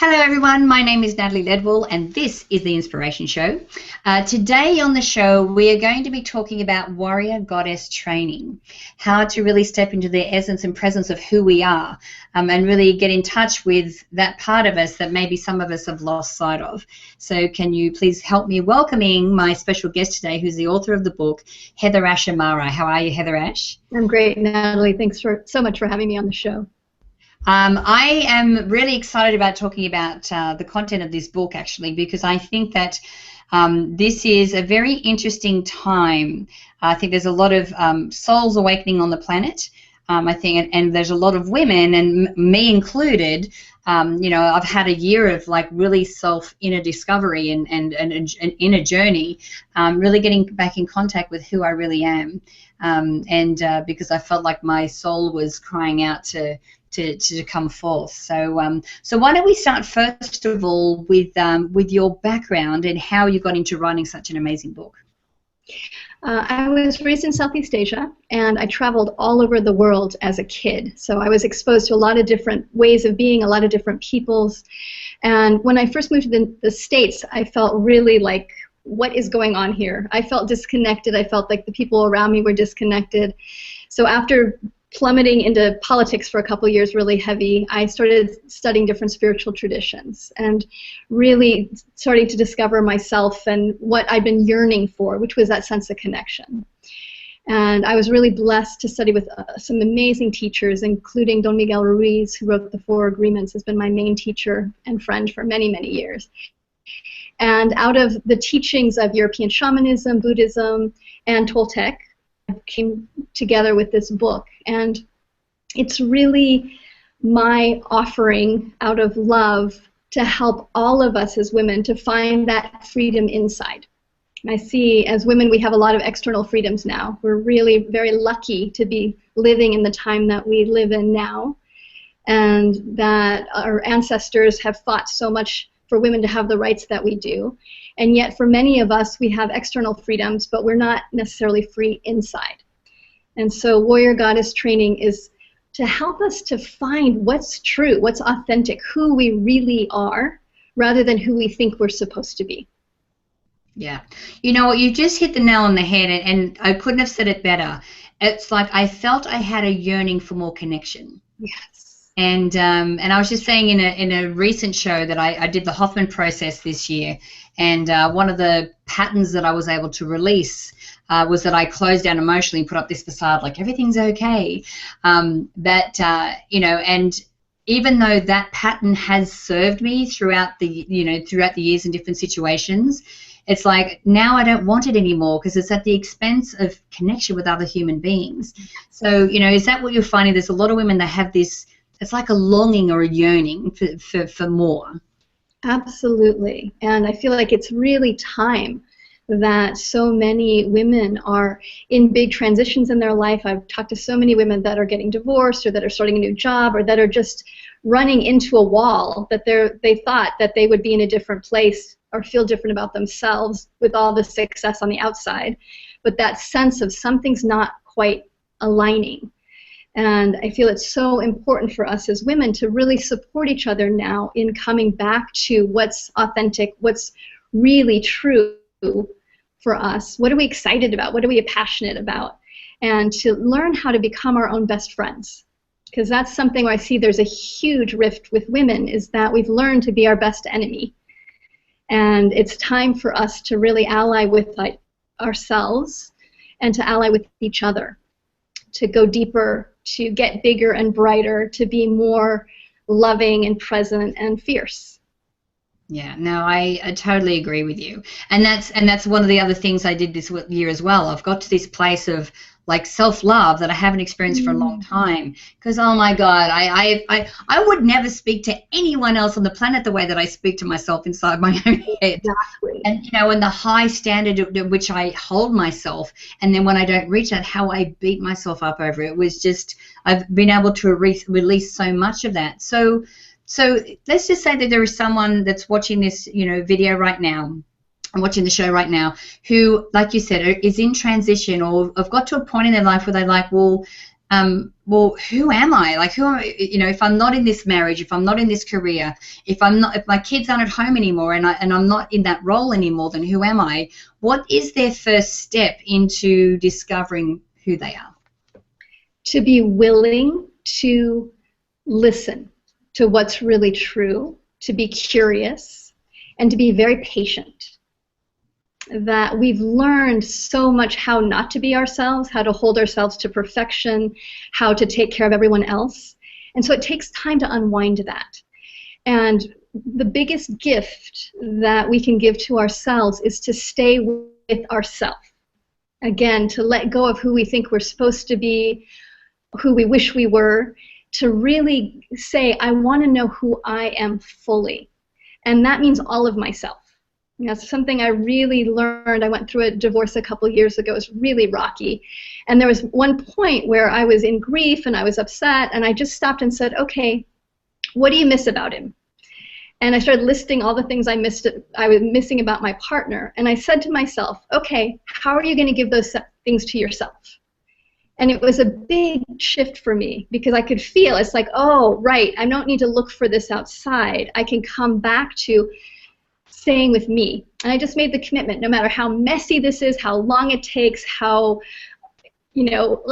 Hello everyone, my name is Natalie Ledwell and this is The Inspiration Show. Today on the show we are going to be talking about warrior goddess training, how to really step into the essence and presence of who we are and really get in touch with that part of us that maybe some of us have lost sight of. So can you please help me welcoming my special guest today, who's the author of the book, HeatherAsh Amara. How are you, HeatherAsh? I'm great, Natalie. Thanks so much for having me on the show. I am really excited about talking about the content of this book, actually, because I think that this is a very interesting time. I think there's a lot of souls awakening on the planet. I think, and there's a lot of women, and me included. You know, I've had a year of like really inner discovery and inner journey, really getting back in contact with who I really am, because I felt like my soul was crying out to come forth. So so why don't we start first of all with your background and how you got into writing such an amazing book. I was raised in Southeast Asia, and I traveled all over the world as a kid. So I was exposed to a lot of different ways of being, a lot of different peoples. And when I first moved to the States, I felt really like, what is going on here? I felt disconnected. I felt like the people around me were disconnected. So after plummeting into politics for a couple years really heavy, I started studying different spiritual traditions and really starting to discover myself and what I'd been yearning for, which was that sense of connection. And I was really blessed to study with some amazing teachers, including Don Miguel Ruiz, who wrote the Four Agreements, has been my main teacher and friend for many, many years. And out of the teachings of European shamanism, Buddhism, and Toltec, came together with this book, and it's really my offering out of love to help all of us as women to find that freedom inside. I see as women we have a lot of external freedoms now. We're really very lucky to be living in the time that we live in now, and that our ancestors have fought so much for women to have the rights that we do. And yet for many of us, we have external freedoms, but we're not necessarily free inside. And so warrior goddess training is to help us to find what's true, what's authentic, who we really are, rather than who we think we're supposed to be. Yeah. You know what, you just hit the nail on the head, and I couldn't have said it better. It's like I felt I had a yearning for more connection. Yes. And I was just saying in a recent show that I did the Hoffman process this year, and one of the patterns that I was able to release was that I closed down emotionally and put up this facade like everything's okay. You know, and even though that pattern has served me throughout the years in different situations, it's like now I don't want it anymore because it's at the expense of connection with other human beings. So, you know, is that what you're finding? There's a lot of women that have this. It's like a longing or a yearning for more. Absolutely. And I feel like it's really time that so many women are in big transitions in their life. I've talked to so many women that are getting divorced or that are starting a new job or that are just running into a wall that they thought that they would be in a different place or feel different about themselves with all the success on the outside. But that sense of something's not quite aligning. And I feel it's so important for us as women to really support each other now in coming back to what's authentic, what's really true for us. What are we excited about? What are we passionate about? And to learn how to become our own best friends. Because that's something where I see there's a huge rift with women, is that we've learned to be our best enemy. And it's time for us to really ally with ourselves and to ally with each other, to go deeper, to get bigger and brighter, to be more loving and present and fierce. Yeah, no, I totally agree with you, and that's one of the other things I did this year as well. I've got to this place of like self-love that I haven't experienced for a long time. Because oh my God, I would never speak to anyone else on the planet the way that I speak to myself inside my own head. Exactly. And you know, and the high standard at which I hold myself, and then when I don't reach that, how I beat myself up over it was just. I've been able to release so much of that. So let's just say that there is someone that's watching this, you know, video right now, and watching the show right now, who, like you said, is in transition or have got to a point in their life where they're like, well, well, who am I? Like, who am I? You know, if I'm not in this marriage, if I'm not in this career, if my kids aren't at home anymore, and I'm not in that role anymore, then who am I? What is their first step into discovering who they are? To be willing to listen to what's really true, to be curious, and to be very patient. That we've learned so much how not to be ourselves, how to hold ourselves to perfection, how to take care of everyone else. And so it takes time to unwind that. And the biggest gift that we can give to ourselves is to stay with ourselves. Again, to let go of who we think we're supposed to be, who we wish we were, to really say, I want to know who I am fully. And that means all of myself. That's something I really learned. I went through a divorce a couple years ago. It was really rocky. And there was one point where I was in grief and I was upset, and I just stopped and said, okay, what do you miss about him? And I started listing all the things I was missing about my partner. And I said to myself, okay, how are you going to give those things to yourself? And it was a big shift for me, because I could feel, it's like, oh, right, I don't need to look for this outside. I can come back to staying with me. And I just made the commitment, no matter how messy this is, how long it takes, how, you know,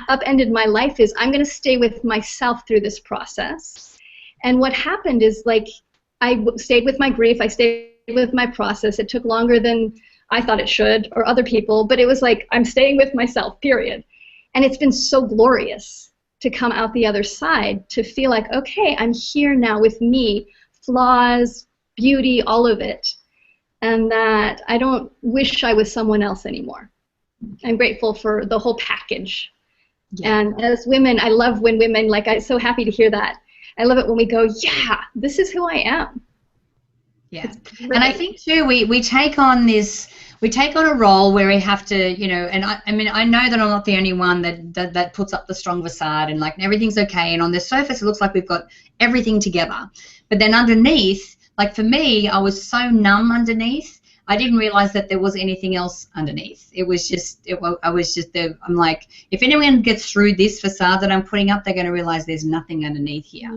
upended my life is, I'm going to stay with myself through this process. And what happened is, like, I stayed with my grief, I stayed with my process. It took longer than I thought it should, or other people, but it was like, I'm staying with myself, period. And it's been so glorious to come out the other side, to feel like, okay, I'm here now with me, flaws, beauty, all of it, and that I don't wish I was someone else anymore. I'm grateful for the whole package. Yeah. And as women, I love when women, like, I'm so happy to hear that. I love it when we go, yeah, this is who I am. Yeah. And I think too, we take on a role where we have to, you know, and I mean, I know that I'm not the only one that puts up the strong facade and like everything's okay, and on the surface it looks like we've got everything together, but then underneath, like for me, I was so numb underneath, I didn't realize that there was anything else underneath. It was just, I was just there. I'm like, if anyone gets through this facade that I'm putting up, they're going to realize there's nothing underneath here.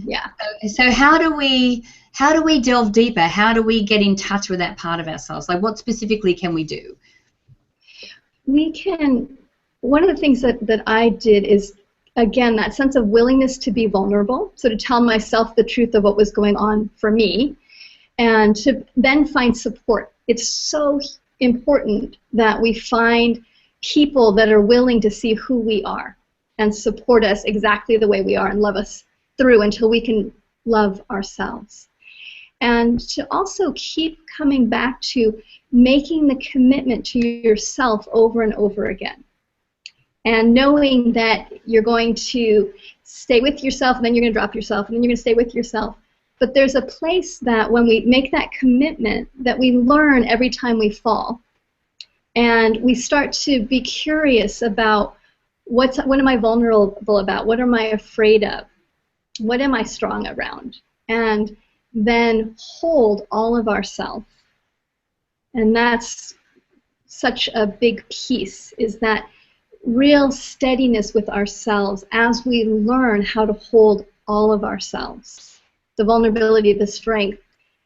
Yeah. So how do we delve deeper? How do we get in touch with that part of ourselves? Like, what specifically can we do? We can, one of the things that I did is, again, that sense of willingness to be vulnerable, so to tell myself the truth of what was going on for me, and to then find support. It's so important that we find people that are willing to see who we are and support us exactly the way we are and love us through until we can love ourselves. And to also keep coming back to making the commitment to yourself over and over again. And knowing that you're going to stay with yourself, and then you're going to drop yourself, and then you're going to stay with yourself. But there's a place that when we make that commitment, that we learn every time we fall. And we start to be curious about what am I vulnerable about? What am I afraid of? What am I strong around? And then hold all of ourself. And that's such a big piece, is that real steadiness with ourselves as we learn how to hold all of ourselves. The vulnerability, the strength,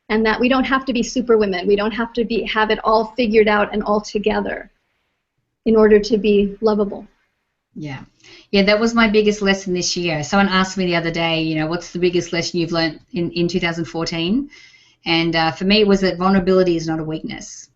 and that we don't have to be superwomen. We don't have to have it all figured out and all together in order to be lovable. Yeah. Yeah, that was my biggest lesson this year. Someone asked me the other day, you know, what's the biggest lesson you've learned in 2014? And for me, it was that vulnerability is not a weakness.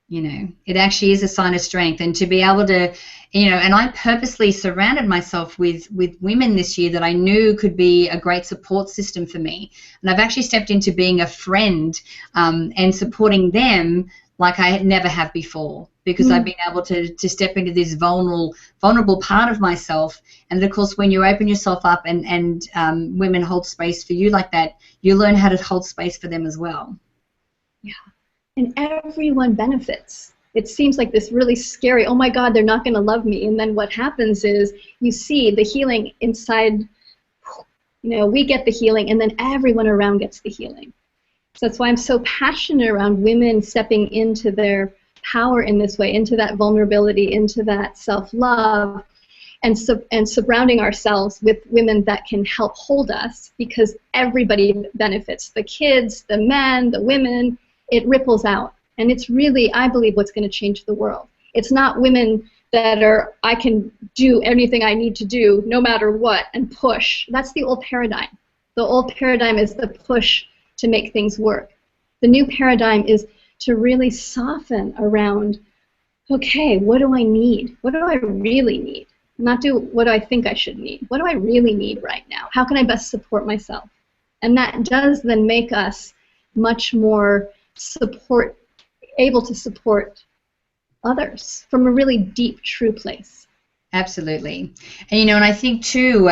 You know, it actually is a sign of strength. And to be able to, you know, and I purposely surrounded myself with women this year that I knew could be a great support system for me. And I've actually stepped into being a friend and supporting them like I never have before, because I've been able to step into this vulnerable part of myself. And of course, when you open yourself up and women hold space for you like that, you learn how to hold space for them as well. Yeah. And everyone benefits. It seems like this really scary, oh my God, they're not going to love me. And then what happens is you see the healing inside, you know, we get the healing, and then everyone around gets the healing. So that's why I'm so passionate around women stepping into their power in this way, into that vulnerability, into that self-love, and surrounding ourselves with women that can help hold us, because everybody benefits. The kids, the men, the women, it ripples out. And it's really, I believe, what's going to change the world. It's not women that are, I can do anything I need to do no matter what and push. That's the old paradigm. The old paradigm is the push to make things work. The new paradigm is to really soften around, okay, what do I need? What do I really need? Not do what I think I should need. What do I really need right now? How can I best support myself? And that does then make us much more able to support others from a really deep, true place. Absolutely. And, you know, and I think, too,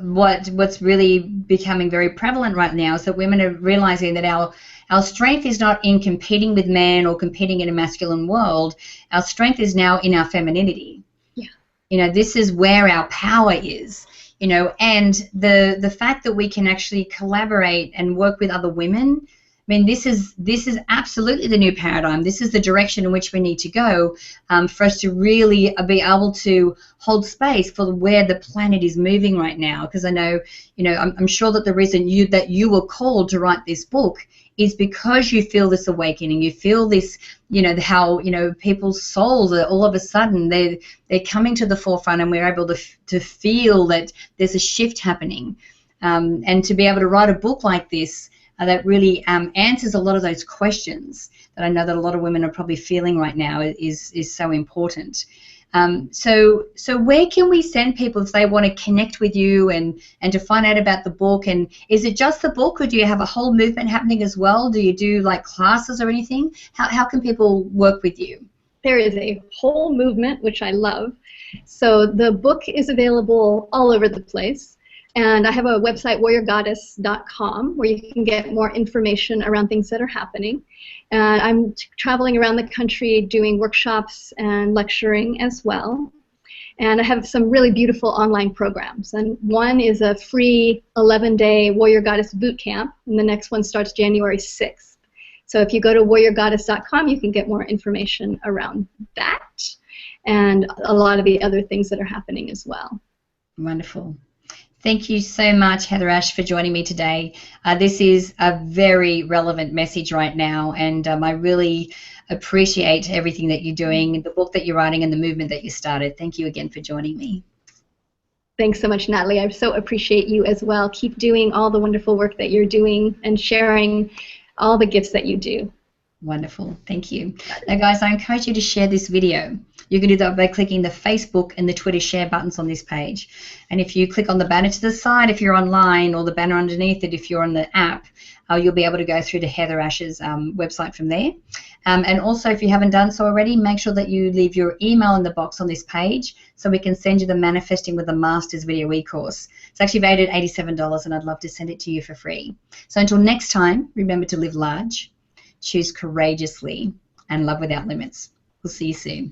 what's really becoming very prevalent right now is that women are realizing that our strength is not in competing with men or competing in a masculine world. Our strength is now in our femininity. Yeah. You know, this is where our power is, you know, and the fact that we can actually collaborate and work with other women. I mean, this is absolutely the new paradigm. This is the direction in which we need to go for us to really be able to hold space for where the planet is moving right now. Because I know, you know, I'm sure that the reason you were called to write this book is because you feel this awakening. You feel this, you know, how, you know, people's souls are all of a sudden they're coming to the forefront, and we're able to feel that there's a shift happening, and to be able to write a book like this. That really answers a lot of those questions that I know that a lot of women are probably feeling right now is so important. So where can we send people if they want to connect with you and to find out about the book? And is it just the book, or do you have a whole movement happening as well? Do you do like classes or anything? How can people work with you? There is a whole movement, which I love. So the book is available all over the place. And I have a website, warriorgoddess.com, where you can get more information around things that are happening. And I'm traveling around the country doing workshops and lecturing as well. And I have some really beautiful online programs. And one is a free 11-day Warrior Goddess boot camp, and the next one starts January 6th. So if you go to warriorgoddess.com, you can get more information around that and a lot of the other things that are happening as well. Wonderful. Thank you so much, HeatherAsh, for joining me today. This is a very relevant message right now, and I really appreciate everything that you're doing, the book that you're writing, and the movement that you started. Thank you again for joining me. Thanks so much, Natalie. I so appreciate you as well. Keep doing all the wonderful work that you're doing and sharing all the gifts that you do. Wonderful. Thank you. Now, guys, I encourage you to share this video. You can do that by clicking the Facebook and the Twitter share buttons on this page. And if you click on the banner to the side if you're online, or the banner underneath it if you're on the app, you'll be able to go through to HeatherAsh's website from there. And also, if you haven't done so already, make sure that you leave your email in the box on this page so we can send you the Manifesting with the Masters video e-course. It's actually valued at $87, and I'd love to send it to you for free. So until next time, remember to live large, choose courageously, and love without limits. We'll see you soon.